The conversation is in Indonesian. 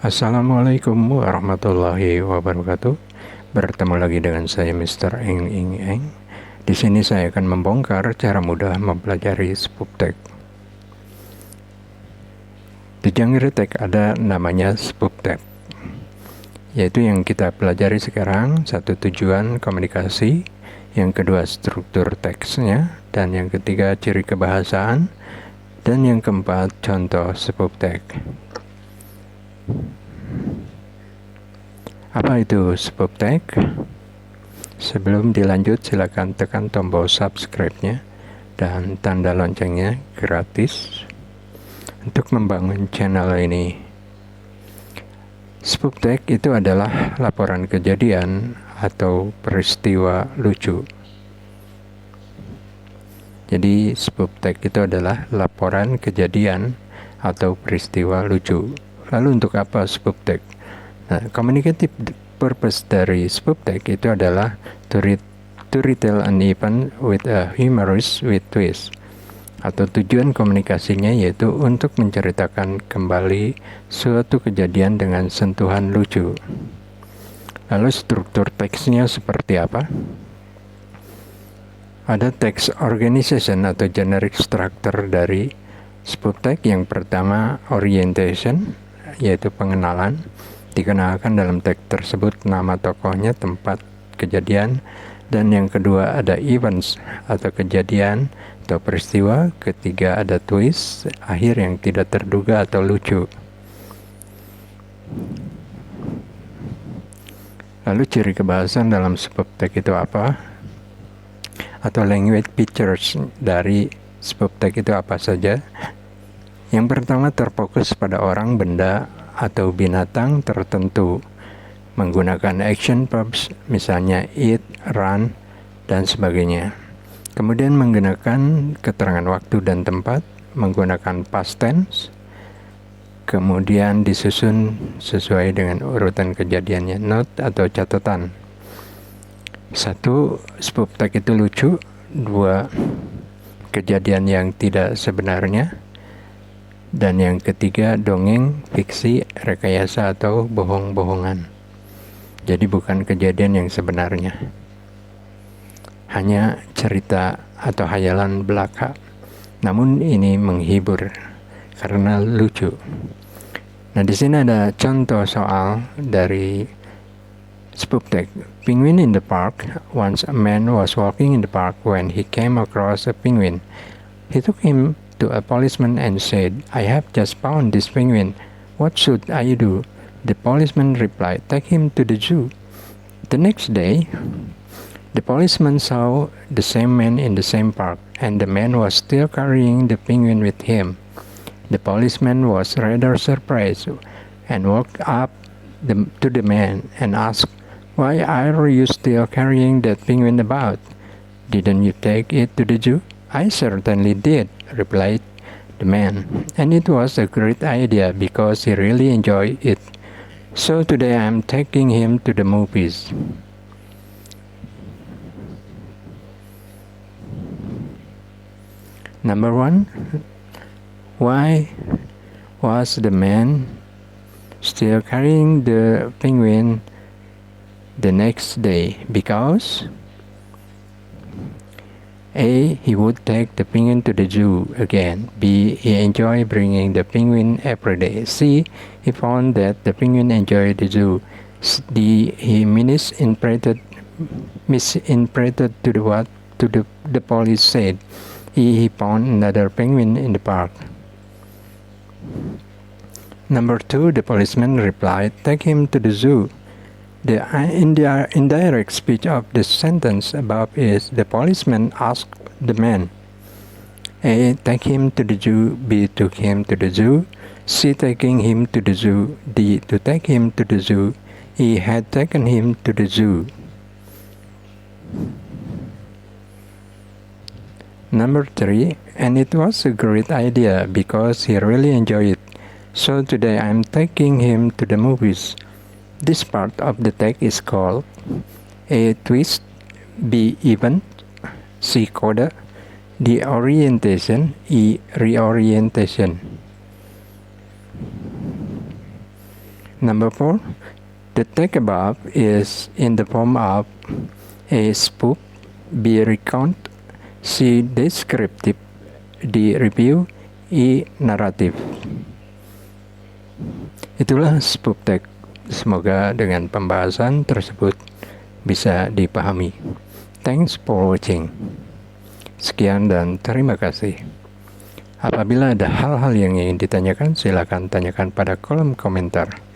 Assalamualaikum warahmatullahi wabarakatuh. Bertemu lagi dengan saya Mr. Eng Ing Eng. Di sini saya akan membongkar cara mudah mempelajari SPUBTEK. Di Jangkrik ada namanya SPUBTEK, yaitu yang kita pelajari sekarang. Satu, tujuan komunikasi, yang kedua struktur teksnya, dan yang ketiga ciri kebahasaan, dan yang keempat contoh SPUBTEK. Apa itu SPUBTEK? Sebelum dilanjut, silakan tekan tombol subscribe-nya dan tanda loncengnya gratis untuk membangun channel ini. SPUBTEK itu adalah laporan kejadian atau peristiwa lucu. Jadi SPUBTEK itu adalah laporan kejadian atau peristiwa lucu. Lalu untuk apa SPUBTEK? Nah, communicative purpose dari SPUBTEK itu adalah to retell an event with a humorous with twist. Atau tujuan komunikasinya yaitu untuk menceritakan kembali suatu kejadian dengan sentuhan lucu. Lalu struktur teksnya seperti apa? Ada text organization atau generic structure dari SPUBTEK. Yang pertama orientation, yaitu pengenalan. Dikenalkan dalam teks tersebut nama tokohnya, tempat kejadian. Dan yang kedua ada events atau kejadian atau peristiwa. Ketiga ada twist, akhir yang tidak terduga atau lucu. Lalu ciri kebahasan dalam SPUBTEK itu apa? Atau language features dari SPUBTEK itu apa saja? Yang pertama terfokus pada orang, benda, atau binatang tertentu menggunakan action verbs, misalnya eat, run, dan sebagainya. Kemudian menggunakan keterangan waktu dan tempat, menggunakan past tense. Kemudian disusun sesuai dengan urutan kejadiannya, note atau catatan. 1. SPUBTEK itu lucu. 2. Kejadian yang tidak sebenarnya. Dan yang ketiga dongeng, fiksi, rekayasa atau bohong-bohongan. Jadi bukan kejadian yang sebenarnya, hanya cerita atau hayalan belaka. Namun ini menghibur karena lucu. Nah, di sini ada contoh soal dari SPUBTEK. Penguin in the park. Once a man was walking in the park when he came across a penguin. He took him to a policeman and said, "I have just found this penguin. What should I do?" The policeman replied, "Take him to the zoo." The next day, the policeman saw the same man in the same park, and the man was still carrying the penguin with him. The policeman was rather surprised and walked up to the man and asked, "Why are you still carrying that penguin about? Didn't you take it to the zoo?" "I certainly did," replied the man, "and it was a great idea because he really enjoyed it. So today I am taking him to the movies." Number 1. Why was the man still carrying the penguin the next day? Because A. He would take the penguin to the zoo again. B. He enjoyed bringing the penguin every day. C. He found that the penguin enjoyed the zoo. D. He misinterpreted to the police said. E. He found another penguin in the park. Number 2. The policeman replied, "Take him to the zoo." The indirect speech of the sentence above is the policeman asked the man. A. Take him to the zoo. B. Took him to the zoo. C. Taking him to the zoo. D. To take him to the zoo. E. Had taken him to the zoo. Number 3. And it was a great idea because he really enjoyed it. So today I am taking him to the movies. This part of the text is called A. Twist, B. Event, C. Coda, D. Orientation, E. Reorientation. Number 4, the text above is in the form of a spoof, B. recount, C. descriptive, D. review, E. narrative. Itulah spoof text. Semoga dengan pembahasan tersebut bisa dipahami. Thanks for watching. Sekian dan terima kasih. Apabila ada hal-hal yang ingin ditanyakan, silakan tanyakan pada kolom komentar.